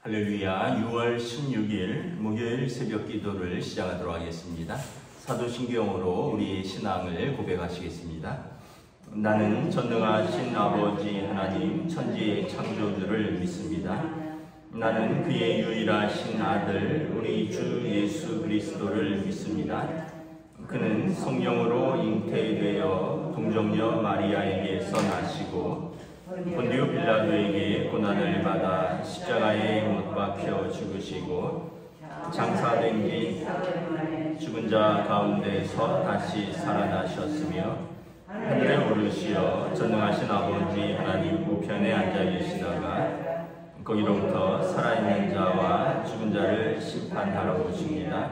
할렐루야. 6월 16일 목요일 새벽 기도를 시작하도록 하겠습니다. 사도신경으로 우리 신앙을 고백하시겠습니다. 나는 전능하신 아버지 하나님 천지의 창조주를 믿습니다. 나는 그의 유일하신 아들 우리 주 예수 그리스도를 믿습니다. 그는 성령으로 잉태되어 동정녀 마리아에게서 나시고 본디오 빌라도에게 고난을 받아 십자가에 못 박혀 죽으시고 장사된 뒤 죽은 자 가운데서 다시 살아나셨으며 하늘에 오르시어 전능하신 아버지 하나님 우편에 앉아 계시다가 거기로부터 살아있는 자와 죽은 자를 심판하러 오십니다.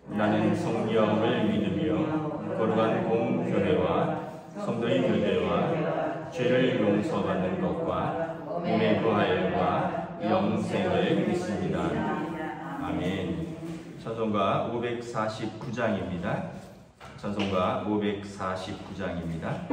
나는 성령을 믿으며 거룩한 공교회와 성도의 교제와 죄를 용서받는 것과 몸의 부활과 영생을 믿습니다. 아멘. 찬송가 549장입니다. 찬송가 549장입니다.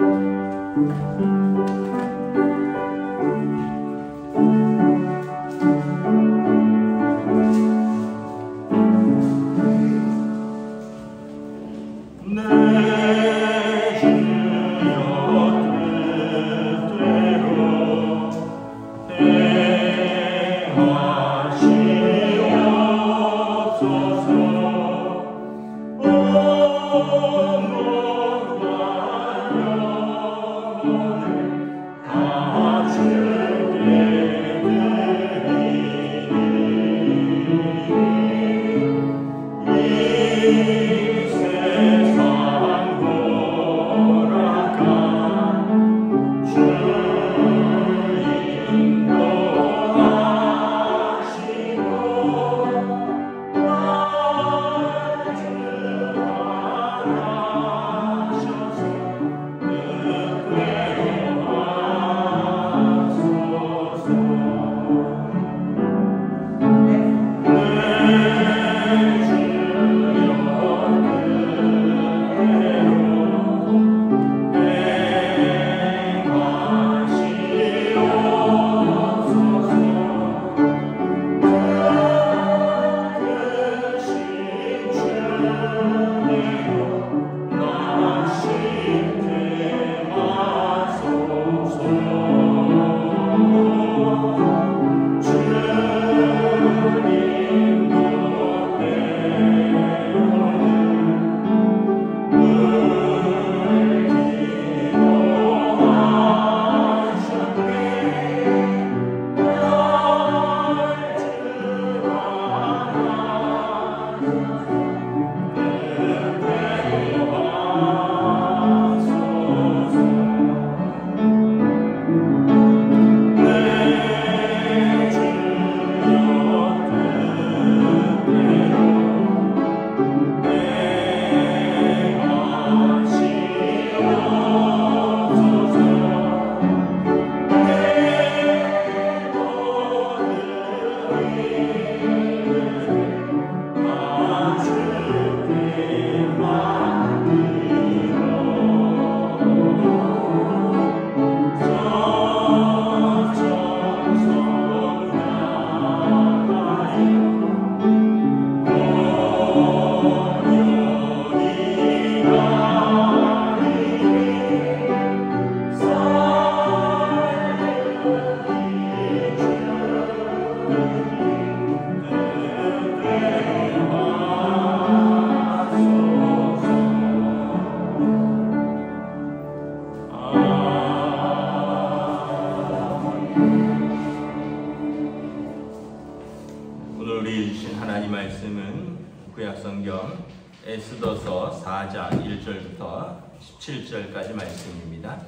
구약성경 에스더서 4장 1절부터 17절까지 말씀입니다.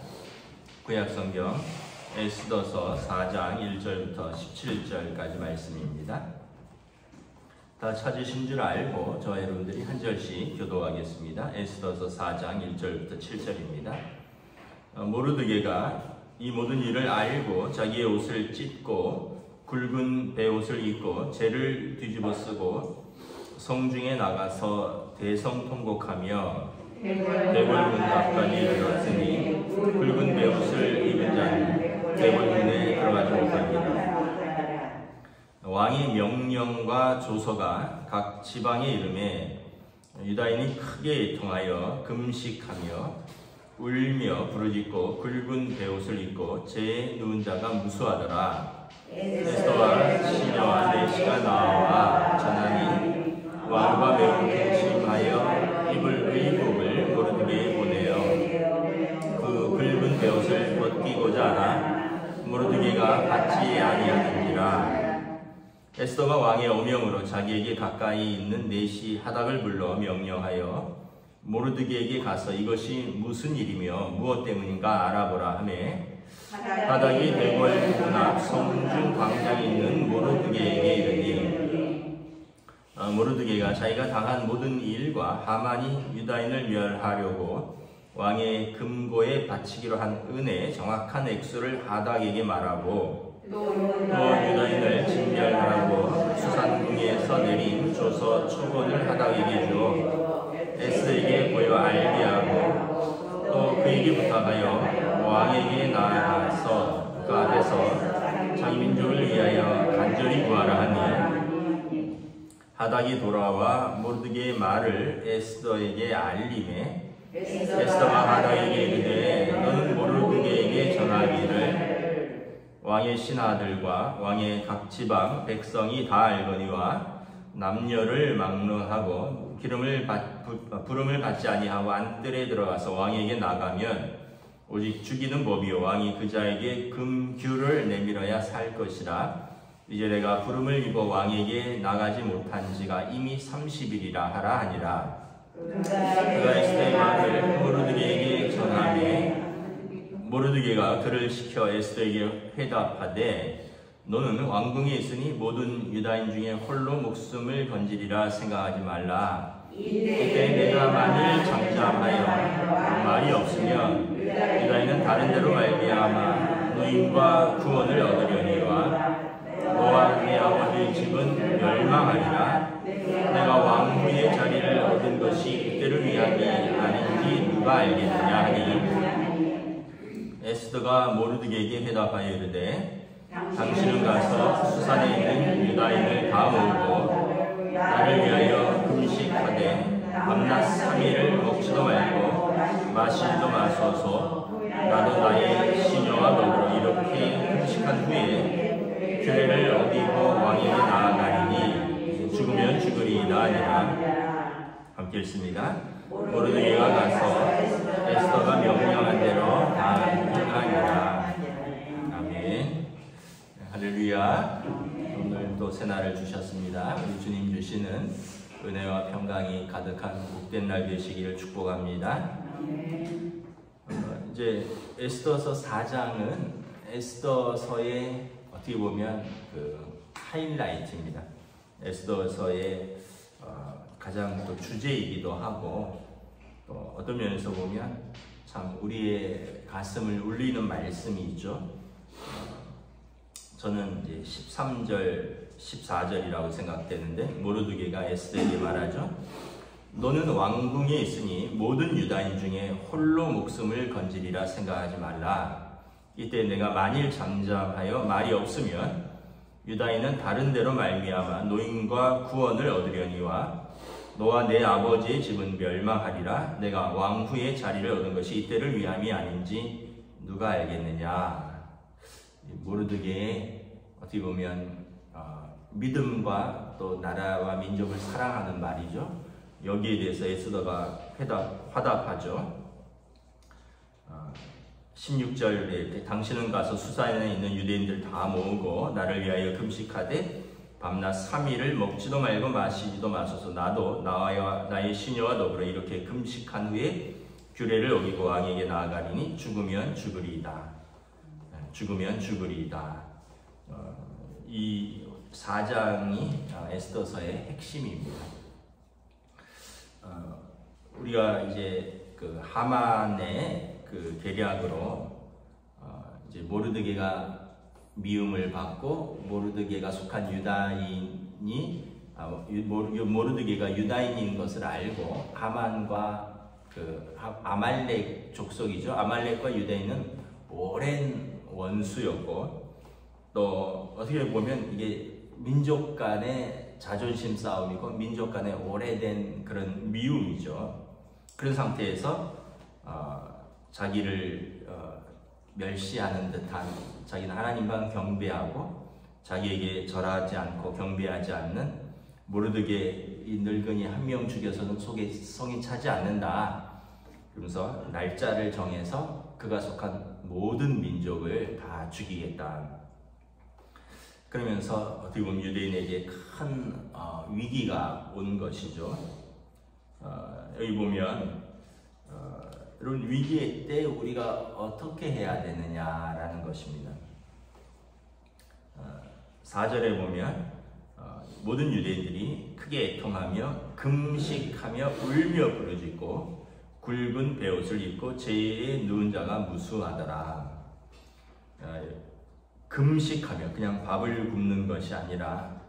구약성경 에스더서 4장 1절부터 17절까지 말씀입니다. 다 찾으신 줄 알고 저와 여러분들이 한 절씩 교도하겠습니다. 에스더서 4장 1절부터 7절입니다. 모르드게가 이 모든 일을 알고 자기의 옷을 찢고 굵은 베옷을 입고 재를 뒤집어 쓰고 성중에 나가서 대성통곡하며 대궐문 앞까지 이르렀으니 굵은 베옷을 입은 자는 대궐문에 들어가지 못합니다. 왕의 명령과 조서가 각 지방에 이름에 유다인이 크게 통하여 금식하며 울며 부르짖고 굵은 베옷을 입고 재에 누운 자가 무수하더라. 에스더와 시녀와 내시가 나와 전하니 왕과 매우 근심하여 입을 의복을 모르드게에 보내어 그 굵은 베옷을 벗기고자 하나 모르드게가 받지 아니하는지라. 에스더가 왕의 어명으로 자기에게 가까이 있는 내시 하닥을 불러 명령하여 모르드게에게 가서 이것이 무슨 일이며 무엇 때문인가 알아보라 하매 하닥이 대궐 문 앞 성중 광장에 있는 모르드게에게 이르니 모르드게가 자기가 당한 모든 일과 하만이 유다인을 멸하려고 왕의 금고에 바치기로 한 은혜의 정확한 액수를 하닥에게 말하고 또 유다인을 진멸하라고 수산궁에서 내린 조서 초본을 하닥에게 주어 에스더에게 보여 알게 하고 또 그에게 부탁하여 왕에게 나아가서 그 앞에서 자기 민족을 위하여 간절히 구하라 하니 하닥이 돌아와 모르드게의 말을 에스더에게 알림해 에스더가 하닥에게 이르되 너는 모르드게에게 전하기를 왕의 신하들과 왕의 각 지방 백성이 다 알거니와 남녀를 막론하고 부름을 받지 아니하고 안뜰에 들어가서 왕에게 나가면 오직 죽이는 법이요 왕이 그 자에게 금규를 내밀어야 살 것이라. 이제 내가 부름을 입어 왕에게 나가지 못한 지가 이미 30일이라 하라 하니라. 그가 에스더의 말을 모르드게에게 전하매 모르드게가 그를 시켜 에스더에게 회답하되 너는 왕궁에 있으니 모든 유다인 중에 홀로 목숨을 건지리라 생각하지 말라. 이때 내가 만일 잠잠하여 말이 없으면 유다인은 다른 데로 말미암아 노임과 구원을 얻으려니와 너와 내 아버지의 집은 멸망하리라. 내가 왕후의 자리를 얻은 것이 이때를 위함이 아닌지 누가 알겠느냐 하니 에스더가 모르드게에게 회답하여 이르되 당신은 가서 수산에 있는 유다인을 다 모으고 나를 위하여 금식하되 밤낮 3일을 먹지도 말고 마시지도 마소서. 나도 나의 시녀와 더불어 이렇게 금식한 후에 규례를 어기고 왕에게 나아가리니 죽으면 죽으리이다 하니라. 함께 읽습니다. 모르드게가 가서 에스더가 명령한 대로 다 행하니라. 아멘. 할렐루야. 오늘 또 새날을 주셨습니다. 우리 주님 주시는 은혜와 평강이 가득한 복된 날 되시기를 축복합니다. 이제 에스더서 4장은 에스더서의 어떻게 보면 그 하이라이트입니다. 에스더서의 가장 또 주제이기도 하고 또 어떤 면에서 보면 참 우리의 가슴을 울리는 말씀이 있죠. 저는 이제 13절, 14절이라고 생각되는데 모르드게가 에스더에게 말하죠. 너는 왕궁에 있으니 모든 유다인 중에 홀로 목숨을 건지리라 생각하지 말라. 이때 내가 만일 잠잠하여 말이 없으면 유다인은 다른 데로 말미암아 노임과 구원을 얻으려니와 너와 내 아버지의 집은 멸망하리라. 내가 왕후의 자리를 얻은 것이 이때를 위함이 아닌지 누가 알겠느냐. 모르드게의 어떻게 보면 믿음과 또 나라와 민족을 사랑하는 말이죠. 여기에 대해서 에스더가 화답하죠. 16절에 당신은 가서 수산에 있는 유대인들 다 모으고 나를 위하여 금식하되 밤낮 3일을 먹지도 말고 마시지도 마소서. 나도 나와 나의 시녀와 더불어 이렇게 금식한 후에 규례를 어기고 왕에게 나아가리니 죽으면 죽으리이다. 죽으면 죽으리이다. 이 4장이 에스더서의 핵심입니다. 우리가 이제 그 하만의 그 계략으로 이제 모르드게가 미움을 받고 모르드게가 속한 유다인이 모르드게가 유다인인 것을 알고 하만과 그 아말렉 족속이죠. 아말렉과 유다인은 오랜 원수였고 또 어떻게 보면 이게 민족 간의 자존심 싸움이고 민족 간의 오래된 그런 미움이죠. 그런 상태에서 자기를 멸시하는 듯한, 자기는 하나님만 경배하고 자기에게 절하지 않고 경배하지 않는 모르드게 이 늙은이 한 명 죽여서는 속에 성이 차지 않는다. 그러면서 날짜를 정해서 그가 속한 모든 민족을 다 죽이겠다. 그러면서 어떻게 보면 유대인에게 큰 위기가 온 것이죠. 여기 보면 이런 위기의 때 우리가 어떻게 해야 되느냐라는 것입니다. 4절에 보면 모든 유대인들이 크게 애통하며 금식하며 울며 부르짖고 굵은 베옷을 입고 제에 누운 자가 무수하더라. 금식하며 그냥 밥을 굶는 것이 아니라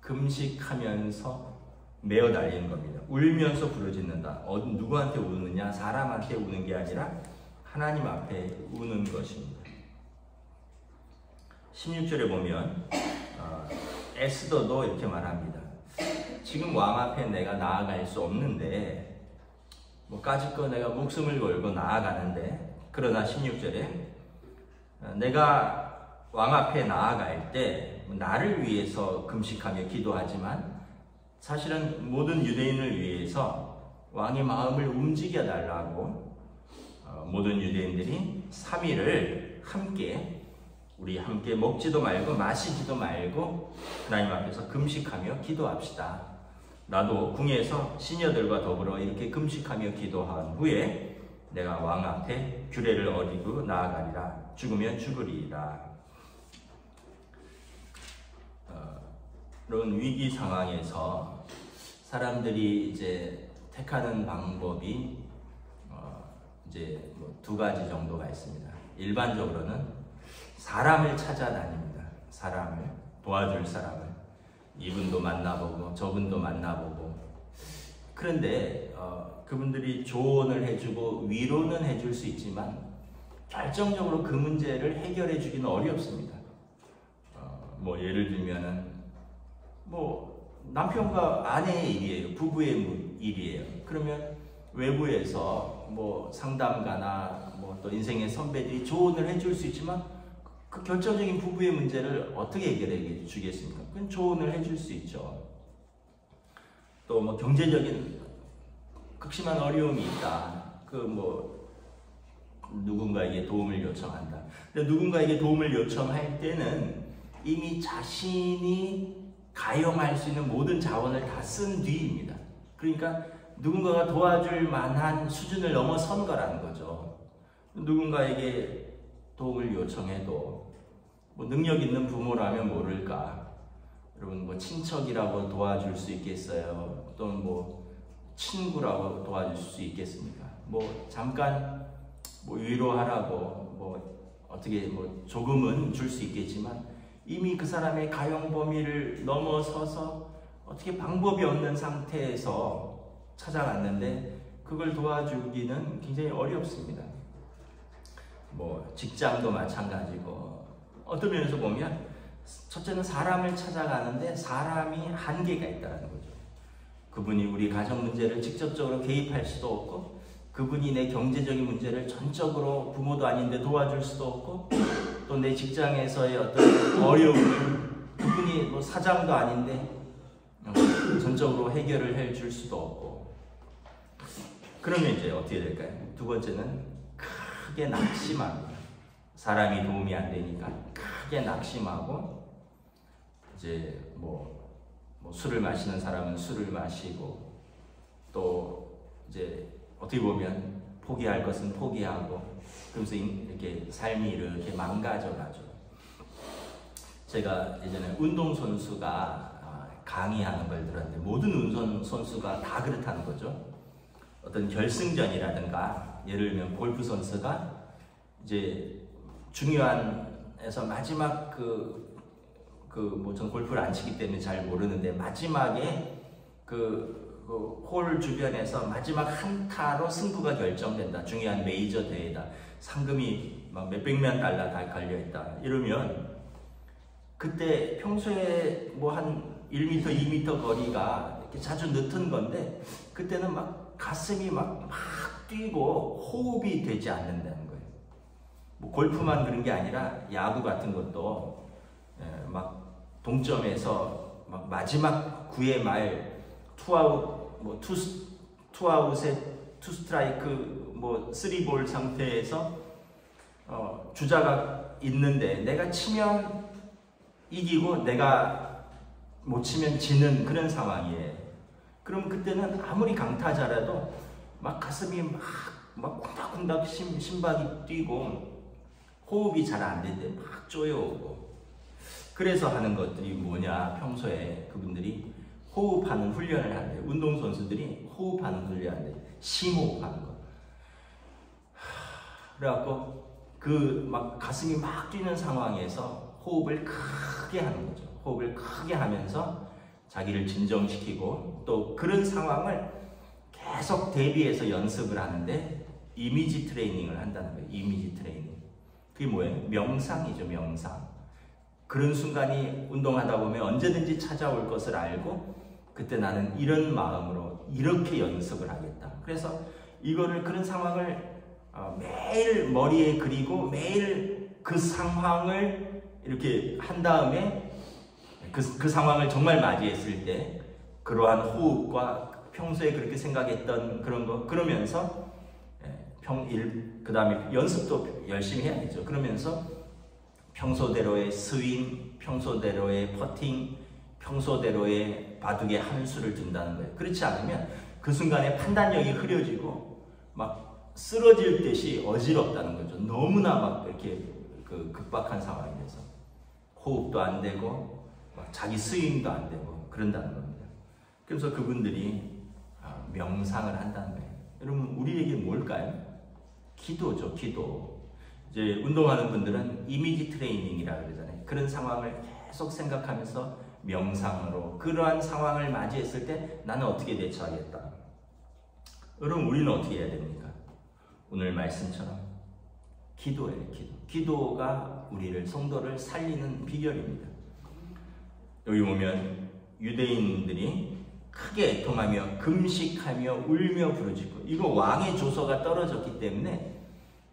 금식하면서 메어 달리는 겁니다. 울면서 부르짖는다. 누구한테 우느냐? 사람한테 우는 게 아니라 하나님 앞에 우는 것입니다. 16절에 보면 에스더도 이렇게 말합니다. 지금 왕 앞에 내가 나아갈 수 없는데 까짓거 내가 목숨을 걸고 나아가는데, 그러나 16절에 내가 왕 앞에 나아갈 때 나를 위해서 금식하며 기도하지만 사실은 모든 유대인을 위해서 왕의 마음을 움직여 달라고 모든 유대인들이 3일을 우리 함께 먹지도 말고 마시지도 말고 하나님 앞에서 금식하며 기도합시다. 나도 궁에서 시녀들과 더불어 이렇게 금식하며 기도한 후에 내가 왕 앞에 규례를 어기고 나아가리라. 죽으면 죽으리라. 이런 위기 상황에서 사람들이 이제 택하는 방법이 이제 두 가지 정도가 있습니다. 일반적으로는 사람을 찾아다닙니다. 사람을 도와줄 사람을, 이분도 만나보고 저분도 만나보고. 그런데 그분들이 조언을 해주고 위로는 해줄 수 있지만 결정적으로 그 문제를 해결해 주기는 어렵습니다. 예를 들면은 남편과 아내의 일이에요. 부부의 일이에요. 그러면 외부에서 상담가나 또 인생의 선배들이 조언을 해줄 수 있지만 그 결정적인 부부의 문제를 어떻게 해결해 주겠습니까? 그건 조언을 해줄 수 있죠. 또 경제적인 극심한 어려움이 있다. 누군가에게 도움을 요청한다. 근데 누군가에게 도움을 요청할 때는 이미 자신이 가용할 수 있는 모든 자원을 다 쓴 뒤입니다. 그러니까 누군가가 도와줄 만한 수준을 넘어선 거라는 거죠. 누군가에게 도움을 요청해도 능력 있는 부모라면 모를까, 여러분 친척이라고 도와줄 수 있겠어요? 또는 친구라고 도와줄 수 있겠습니까? 잠깐 위로하라고 어떻게 조금은 줄 수 있겠지만 이미 그 사람의 가용 범위를 넘어서서 어떻게 방법이 없는 상태에서 찾아갔는데 그걸 도와주기는 굉장히 어렵습니다. 직장도 마찬가지고, 어떤 면에서 보면 첫째는 사람을 찾아가는데 사람이 한계가 있다는 거죠. 그분이 우리 가정 문제를 직접적으로 개입할 수도 없고, 그분이 내 경제적인 문제를 전적으로 부모도 아닌데 도와줄 수도 없고, 또 내 직장에서의 어떤 어려움을 그분이 사장도 아닌데 전적으로 해결을 해줄 수도 없고. 그러면 이제 어떻게 될까요? 두 번째는 크게 낙심합니다. 사람이 도움이 안 되니까 크게 낙심하고, 이제 술을 마시는 사람은 술을 마시고, 또 이제 어떻게 보면 포기할 것은 포기하고, 그러면서 이렇게 삶이 이렇게 망가져가죠. 제가 예전에 운동선수가 강의하는 걸 들었는데 모든 운동선수가 다 그렇다는 거죠. 어떤 결승전이라든가, 예를 들면 골프 선수가 이제 중요한에서 마지막 전 골프를 안 치기 때문에 잘 모르는데 마지막에 홀 주변에서 마지막 한 타로 승부가 결정된다. 중요한 메이저 대회다. 상금이 막 몇백만 달러 다 걸려있다. 이러면 그때 평소에 뭐 한 1m, 2m 거리가 이렇게 자주 늦은 건데 그때는 막 가슴이 막 뛰고 호흡이 되지 않는다는 거예요. 뭐 골프만 그런 게 아니라 야구 같은 것도 막 동점에서 막 마지막 9회 말 투아웃 뭐 투아웃에 투 스트라이크 뭐 3볼 상태에서 주자가 있는데 내가 치면 이기고 내가 못 치면 지는 그런 상황이에요. 그럼 그때는 아무리 강타자라도 막 가슴이 막 쿵닥쿵닥 심박이 뛰고 호흡이 잘 안 되는데 막 쪼여오고. 그래서 하는 것들이 뭐냐, 평소에 그분들이 호흡하는 훈련을 한대요. 운동선수들이 호흡하는 훈련을 한대요. 심호흡하는 거. 그래갖고 그 막 가슴이 막 뛰는 상황에서 호흡을 크게 하는 거죠. 호흡을 크게 하면서 자기를 진정시키고 또 그런 상황을 계속 대비해서 연습을 하는데 이미지 트레이닝을 한다는 거예요. 이미지 트레이닝. 그게 뭐예요? 명상이죠. 명상. 그런 순간이 운동하다 보면 언제든지 찾아올 것을 알고 그때 나는 이런 마음으로 이렇게 연습을 하겠다. 그래서 이거를 그런 상황을 매일 머리에 그리고 매일 그 상황을 이렇게 한 다음에 그 상황을 정말 맞이했을 때 그러한 호흡과 평소에 그렇게 생각했던 그런 거 그러면서 그 다음에 연습도 열심히 해야 되죠. 그러면서 평소대로의 스윙, 평소대로의 퍼팅, 평소대로의 바둑의 한 수를 둔다는 거예요. 그렇지 않으면 그 순간에 판단력이 흐려지고 막 쓰러질 듯이 어지럽다는 거죠. 너무나 막 이렇게 급박한 상황이라서 호흡도 안 되고 막 자기 스윙도 안 되고 그런다는 겁니다. 그래서 그분들이 명상을 한다는 거예요. 여러분, 우리에게 뭘까요? 기도죠, 기도. 이제 운동하는 분들은 이미지 트레이닝이라고 그러잖아요. 그런 상황을 계속 생각하면서 명상으로 그러한 상황을 맞이했을 때 나는 어떻게 대처하겠다. 여러분, 우리는 어떻게 해야 됩니까? 오늘 말씀처럼 기도예요, 기도. 기도가 우리를, 성도를 살리는 비결입니다. 여기 보면 유대인들이 크게 애통하며 금식하며 울며 부르짖고, 이거 왕의 조서가 떨어졌기 때문에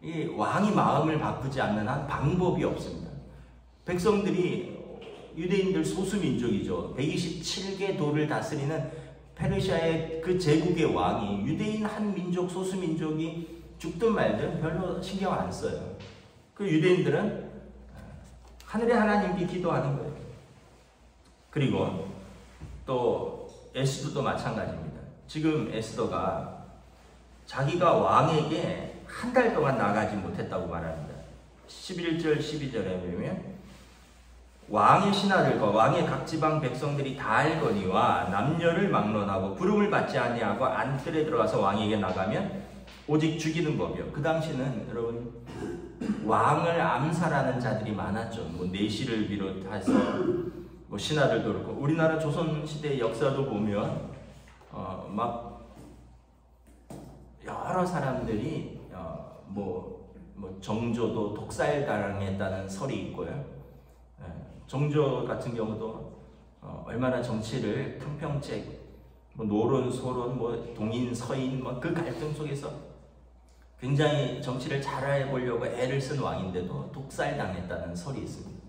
이 왕이 마음을 바꾸지 않는 한 방법이 없습니다. 백성들이, 유대인들 소수민족이죠. 127개 도를 다스리는 페르시아의 그 제국의 왕이 유대인 한 민족, 소수민족이 죽든 말든 별로 신경 안 써요. 그 유대인들은 하늘의 하나님께 기도하는 거예요. 그리고 또 에스더도 마찬가지입니다. 지금 에스더가 자기가 왕에게 한 달 동안 나가지 못했다고 말합니다. 11절 12절에 보면 왕의 신하들과 왕의 각 지방 백성들이 다 알거니와 남녀를 막론하고 부름을 받지 아니하고 안뜰에 들어가서 왕에게 나가면 오직 죽이는 법이요. 그 당시는 여러분 왕을 암살하는 자들이 많았죠. 뭐 내시를 비롯해서 뭐 신하들도 그렇고, 우리나라 조선시대 역사도 보면 막 여러 사람들이 뭐 정조도 독살당했다는 설이 있고요. 정조 같은 경우도 얼마나 정치를 탕평책, 뭐 노론, 소론, 뭐 동인, 서인, 뭐 그 갈등 속에서 굉장히 정치를 잘해보려고 애를 쓴 왕인데도 독살당했다는 설이 있습니다.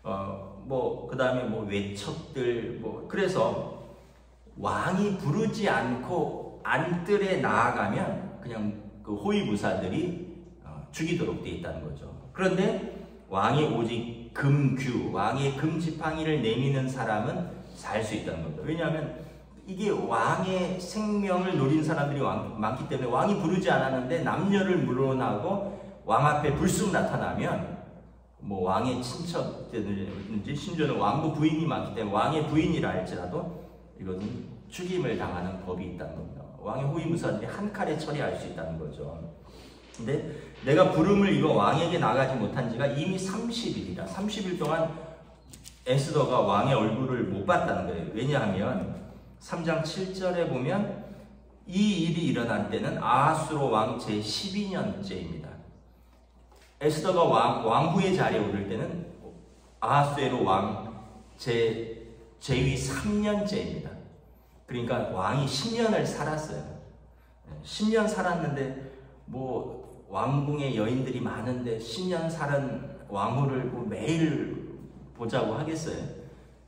그 다음에 뭐 외척들, 그래서 왕이 부르지 않고 안뜰에 나아가면 그냥 그 호위무사들이 죽이도록 돼 있다는 거죠. 그런데 왕이 오직 금규, 왕의 금지팡이를 내미는 사람은 살 수 있다는 겁니다. 왜냐하면 이게 왕의 생명을 노린 사람들이 많기 때문에 왕이 부르지 않았는데 남녀를 물러나고 왕 앞에 불쑥 나타나면 뭐 왕의 친척들이든지 심지어는 왕부 부인이 많기 때문에 왕의 부인이라 할지라도 이것은 죽임을 당하는 법이 있다는 겁니다. 왕의 호위무사들이 한 칼에 처리할 수 있다는 거죠. 근데 내가 부름을 이거 왕에게 나가지 못한 지가 이미 30일이다. 30일 동안 에스더가 왕의 얼굴을 못 봤다는 거예요. 왜냐하면 3장 7절에 보면 이 일이 일어난 때는 아하수로 왕 제12년째입니다. 에스더가 왕후의 자리에 오를 때는 아하수에로 왕 제위 3년째입니다. 그러니까 왕이 10년을 살았어요. 10년 살았는데 뭐 왕궁에 여인들이 많은데 10년 살은 왕후를 뭐 매일 보자고 하겠어요.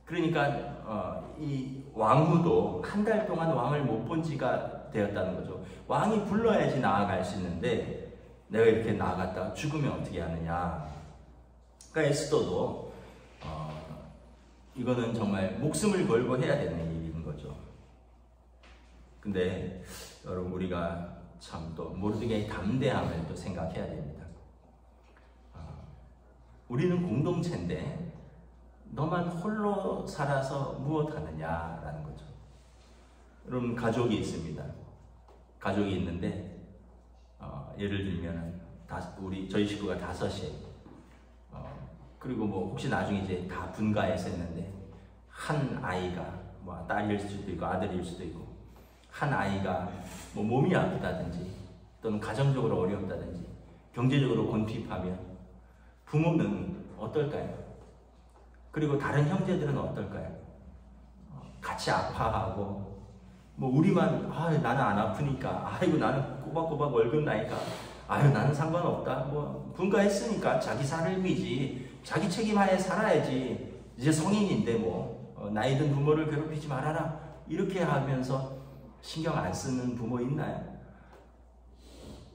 그러니까 이 왕후도 한 달 동안 왕을 못 본 지가 되었다는 거죠. 왕이 불러야지 나아갈 수 있는데 내가 이렇게 나아갔다가 죽으면 어떻게 하느냐. 그러니까 에스더도 이거는 정말 목숨을 걸고 해야 되는 일인 거죠. 근데 여러분, 우리가 참 또 모르드게의 담대함을 또 생각해야 됩니다. 우리는 공동체인데 너만 홀로 살아서 무엇하느냐라는 거죠. 여러분, 가족이 있습니다. 가족이 있는데 예를 들면 저희 식구가 5이에요. 그리고 뭐 혹시 나중에 이제 다 분가해서 했는데 한 아이가 뭐 딸일 수도 있고 아들일 수도 있고 한 아이가 뭐 몸이 아프다든지 또는 가정적으로 어렵다든지 경제적으로 곤핍하면 부모는 어떨까요? 그리고 다른 형제들은 어떨까요? 같이 아파하고 뭐 우리만 나는 안 아프니까 아이고 나는 꼬박꼬박 월급 나니까 아유 나는 상관없다 뭐 분가했으니까 자기 삶이지 자기 책임하에 살아야지 이제 성인인데 뭐 나이든 부모를 괴롭히지 말아라 이렇게 하면서 신경 안 쓰는 부모 있나요?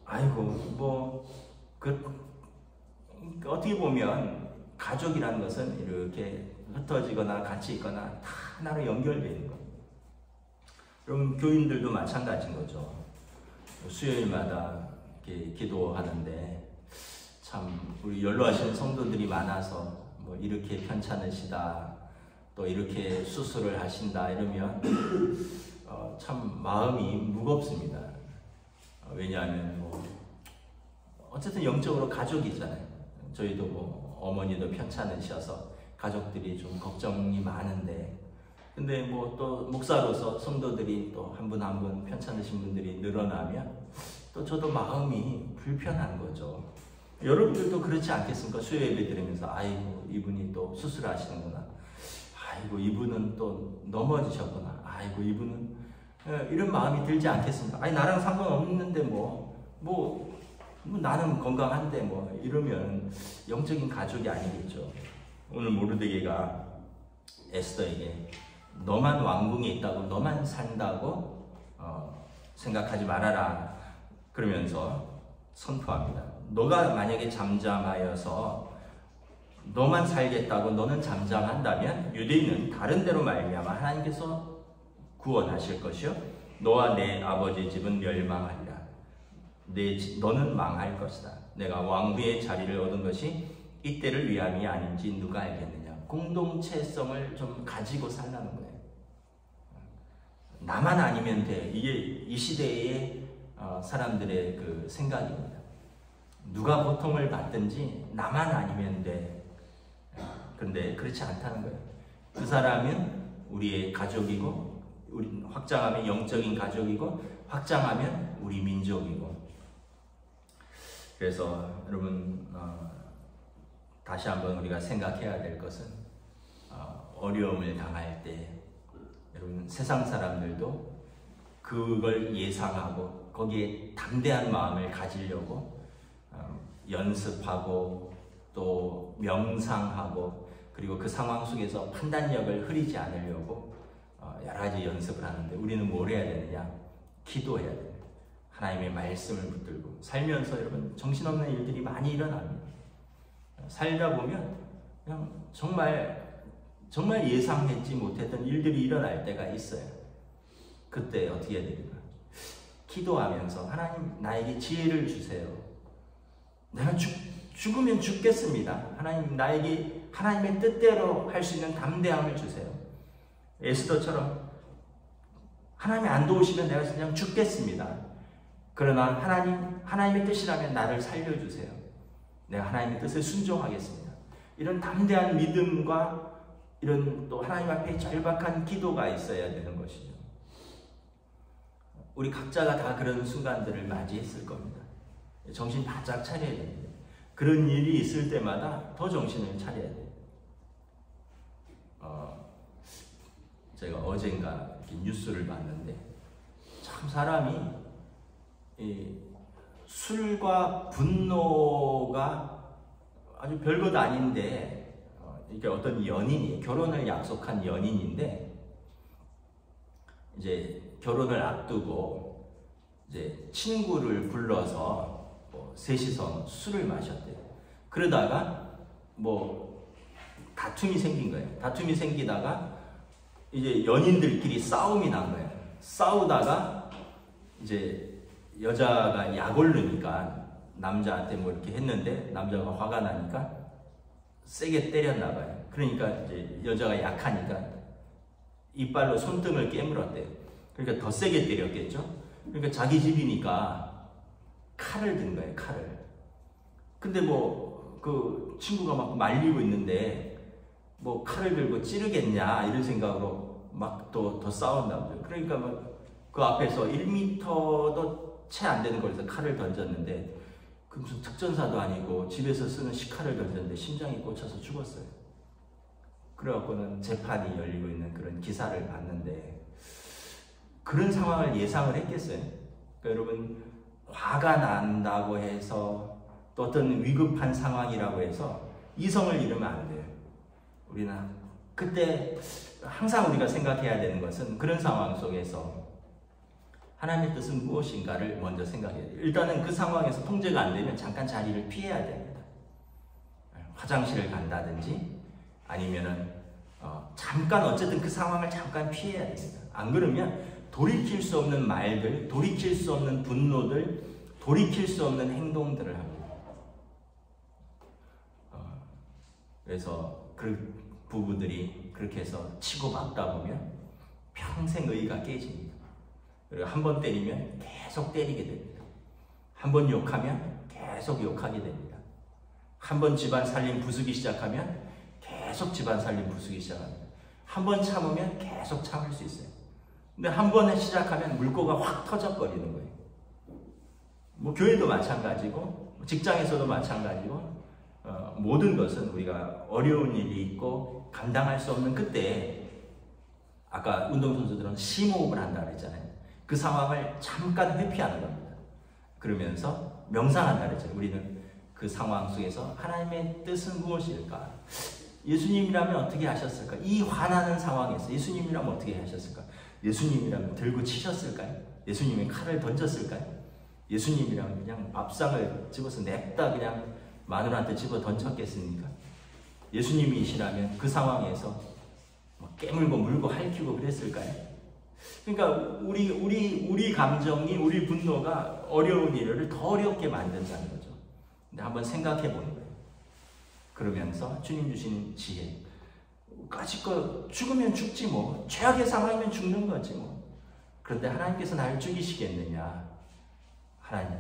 아이고 뭐 어떻게 보면 가족이라는 것은 이렇게 흩어지거나 같이 있거나 다 하나로 연결되어 있는 거예요. 그럼 교인들도 마찬가지인 거죠. 수요일마다 이렇게 기도하는데 참 우리 연로하시는 성도들이 많아서 뭐 이렇게 편찮으시다 또 이렇게 수술을 하신다 이러면 참 마음이 무겁습니다. 왜냐하면 뭐 어쨌든 영적으로 가족이잖아요. 저희도 뭐 어머니도 편찮으셔서 가족들이 좀 걱정이 많은데 근데 뭐 또 목사로서 성도들이 또 한 분 한 분 편찮으신 분들이 늘어나면 또 저도 마음이 불편한 거죠. 여러분들도 그렇지 않겠습니까? 수요 예배 드리면서 아이고 이분이 또 수술하시는구나. 아이고 이분은 또 넘어지셨구나. 아이고 이분은 이런 마음이 들지 않겠습니까? 아니 나랑 상관없는데 뭐 나는 건강한데 뭐 이러면 영적인 가족이 아니겠죠. 오늘 모르드게가 에스더에게 너만 왕궁에 있다고 너만 산다고 생각하지 말아라 그러면서 선포합니다. 너가 만약에 잠잠하여서 너만 살겠다고 너는 잠잠한다면 유대인은 다른 데로 말미암아 하나님께서 구원하실 것이요 너와 내 아버지 집은 멸망하리라. 너는 망할 것이다. 내가 왕비의 자리를 얻은 것이 이때를 위함이 아닌지 누가 알겠느냐. 공동체성을 좀 가지고 살라는 거예요. 나만 아니면 돼. 이게 이 시대의 사람들의 그 생각입니다. 누가 고통을 받든지 나만 아니면 돼. 그런데 그렇지 않다는 거예요. 그 사람은 우리의 가족이고 우리 확장하면 영적인 가족이고 확장하면 우리 민족이고. 그래서 여러분 다시 한번 우리가 생각해야 될 것은 어려움을 당할 때 여러분 세상 사람들도 그걸 예상하고 거기에 담대한 마음을 가지려고 연습하고 또 명상하고 그리고 그 상황 속에서 판단력을 흐리지 않으려고 여러 가지 연습을 하는데 우리는 뭘 해야 되느냐? 기도해야 돼요. 하나님의 말씀을 붙들고 살면서 여러분 정신없는 일들이 많이 일어납니다. 살다 보면 그냥 정말 예상했지 못했던 일들이 일어날 때가 있어요. 그때 어떻게 해야 됩니까? 기도하면서 하나님 나에게 지혜를 주세요. 내가 죽으면 죽겠습니다. 하나님 나에게 하나님의 뜻대로 할 수 있는 담대함을 주세요. 에스더처럼 하나님이 안 도우시면 내가 그냥 죽겠습니다. 그러나 하나님의 뜻이라면 나를 살려주세요. 내가 하나님의 뜻에 순종하겠습니다. 이런 담대한 믿음과 이런 또 하나님 앞에 절박한 기도가 있어야 되는 것이죠. 우리 각자가 다 그런 순간들을 맞이했을 겁니다. 정신 바짝 차려야 됩니다. 그런 일이 있을 때마다 더 정신을 차려야 돼요. 제가 어젠가 이렇게 뉴스를 봤는데 참 사람이 술과 분노가 아주 별것 아닌데 이게 어떤 연인이 결혼을 약속한 연인인데 이제 결혼을 앞두고 이제 친구를 불러서 셋이서 술을 마셨대요. 그러다가 다툼이 생긴 거예요. 다툼이 생기다가 이제 연인들끼리 싸움이 난 거예요. 싸우다가 이제 여자가 약 올르니까 남자한테 이렇게 했는데 남자가 화가 나니까 세게 때렸나 봐요. 그러니까 이제 여자가 약하니까 이빨로 손등을 깨물었대요. 그러니까 더 세게 때렸겠죠. 그러니까 자기 집이니까 칼을 든 거예요. 칼을. 근데 그 친구가 막 말리고 있는데 칼을 들고 찌르겠냐 이런 생각으로 막 더 싸운다고요. 그러니까 그 앞에서 1m도 채 안 되는 거리에서 칼을 던졌는데 그 무슨 특전사도 아니고 집에서 쓰는 식칼을 던졌는데 심장이 꽂혀서 죽었어요. 그래갖고는 재판이 열리고 있는 그런 기사를 봤는데 그런 상황을 예상을 했겠어요? 그러니까 여러분 화가 난다고 해서 또 어떤 위급한 상황이라고 해서 이성을 잃으면 안 돼요. 우리는 그때 항상 우리가 생각해야 되는 것은 그런 상황 속에서 하나님의 뜻은 무엇인가를 먼저 생각해야 돼요. 일단은 그 상황에서 통제가 안 되면 잠깐 자리를 피해야 됩니다. 화장실을 간다든지 아니면은 잠깐 어쨌든 그 상황을 잠깐 피해야 됩니다. 안 그러면 돌이킬 수 없는 말들, 돌이킬 수 없는 분노들, 돌이킬 수 없는 행동들을 합니다. 그래서 그 부부들이 그렇게 해서 치고 맞다 보면 평생 의가 깨집니다. 그리고 한 번 때리면 계속 때리게 됩니다. 한 번 욕하면 계속 욕하게 됩니다. 한 번 집안 살림 부수기 시작하면 계속 집안 살림 부수기 시작합니다. 한 번 참으면 계속 참을 수 있어요. 근데 한 번 시작하면 물꼬가 확 터져버리는 거예요. 교회도 마찬가지고 직장에서도 마찬가지고 모든 것은 우리가 어려운 일이 있고 감당할 수 없는 그때 아까 운동선수들은 심호흡을 한다고 했잖아요. 그 상황을 잠깐 회피하는 겁니다. 그러면서 명상한다 그랬잖아요. 우리는 그 상황 속에서 하나님의 뜻은 무엇일까? 예수님이라면 어떻게 하셨을까? 이 화나는 상황에서 예수님이라면 어떻게 하셨을까? 예수님이라면 들고 치셨을까요? 예수님이 칼을 던졌을까요? 예수님이라면 그냥 밥상을 집어서 냅다 그냥 마누라한테 집어 던졌겠습니까? 예수님이시라면 그 상황에서 깨물고 물고 핥히고 그랬을까요? 그러니까 우리 감정이, 우리 분노가 어려운 일을 더 어렵게 만든다는 거죠. 근데 한번 생각해 보는 거예요. 그러면서 주님 주신 지혜. 까짓거 죽으면 죽지 뭐. 최악의 상황이면 죽는 거지 뭐. 그런데 하나님께서 날 죽이시겠느냐. 하나님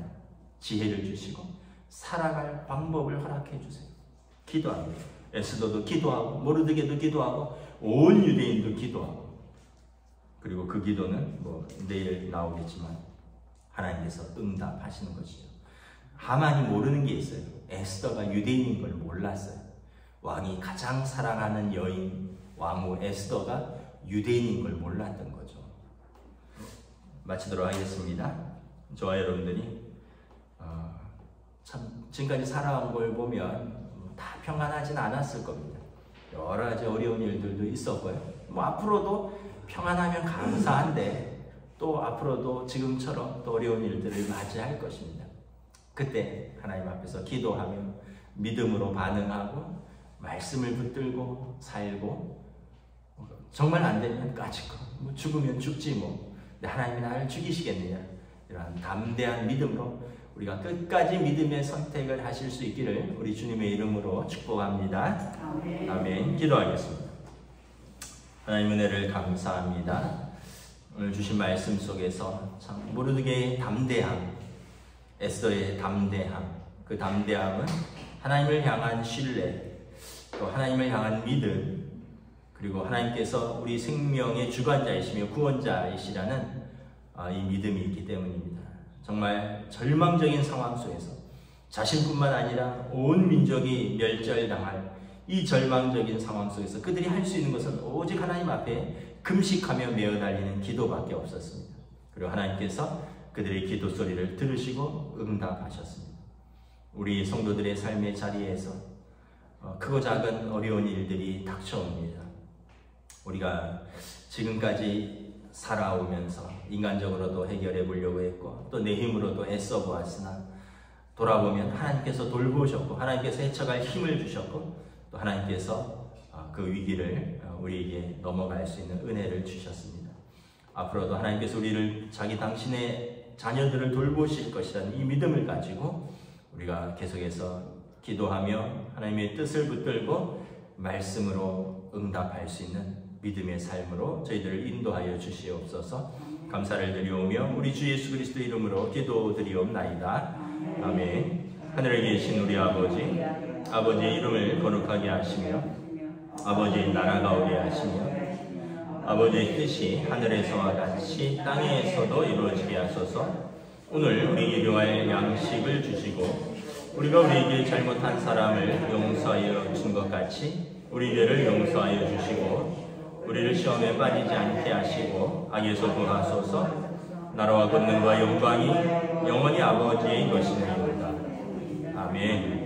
지혜를 주시고 살아갈 방법을 허락해 주세요. 기도합니다. 에스더도 기도하고 모르드게도 기도하고 온 유대인도 기도하고 그리고 그 기도는 내일 나오겠지만 하나님께서 응답하시는 것이죠. 하만이 모르는 게 있어요. 에스더가 유대인인 걸 몰랐어요. 왕이 가장 사랑하는 여인 왕후 에스더가 유대인인 걸 몰랐던 거죠. 마치도록 하겠습니다. 저와 여러분들이 참 지금까지 살아온 걸 보면 다 평안하진 않았을 겁니다. 여러 가지 어려운 일들도 있었고요. 앞으로도 평안하면 감사한데 또 앞으로도 지금처럼 또 어려운 일들을 맞이할 것입니다. 그때 하나님 앞에서 기도하며 믿음으로 반응하고 말씀을 붙들고 살고 정말 안 되면 까짓거 죽으면 죽지 뭐. 근데 하나님이 나를 죽이시겠느냐 이러한 담대한 믿음으로 우리가 끝까지 믿음의 선택을 하실 수 있기를 우리 주님의 이름으로 축복합니다. 아멘. 아멘. 기도하겠습니다. 하나님 은혜를 감사합니다. 오늘 주신 말씀 속에서 참 모르드게의 담대함, 에스더의 담대함, 그 담대함은 하나님을 향한 신뢰, 또 하나님을 향한 믿음, 그리고 하나님께서 우리 생명의 주관자이시며 구원자이시라는 이 믿음이 있기 때문입니다. 정말 절망적인 상황 속에서 자신뿐만 아니라 온 민족이 멸절당할 이 절망적인 상황 속에서 그들이 할 수 있는 것은 오직 하나님 앞에 금식하며 메어 달리는 기도밖에 없었습니다. 그리고 하나님께서 그들의 기도 소리를 들으시고 응답하셨습니다. 우리 성도들의 삶의 자리에서 크고 작은 어려운 일들이 닥쳐옵니다. 우리가 지금까지 살아오면서 인간적으로도 해결해 보려고 했고 또 내 힘으로도 애써 보았으나 돌아보면 하나님께서 돌보셨고 하나님께서 헤쳐갈 힘을 주셨고 또 하나님께서 그 위기를 우리에게 넘어갈 수 있는 은혜를 주셨습니다. 앞으로도 하나님께서 우리를 당신의 자녀들을 돌보실 것이라는 이 믿음을 가지고 우리가 계속해서 기도하며 하나님의 뜻을 붙들고 말씀으로 응답할 수 있는 믿음의 삶으로 저희들을 인도하여 주시옵소서. 감사를 드리오며 우리 주 예수 그리스도 이름으로 기도드리옵나이다. 아멘. 하늘에 계신 우리 아버지의 이름을 거룩하게 하시며 아버지의 나라가 오게 하시며 아버지의 뜻이 하늘에서와 같이 땅에서도 이루어지게 하소서. 오늘 우리에게 일용할 양식을 주시고 우리가 우리에게 잘못한 사람을 용서하여 준 것 같이 우리 죄를 용서하여 주시고 우리를 시험에 빠지지 않게 하시고 악에서 구하소서. 나라와 권능과 영광이 영원히 아버지의 것이니이다. 아멘.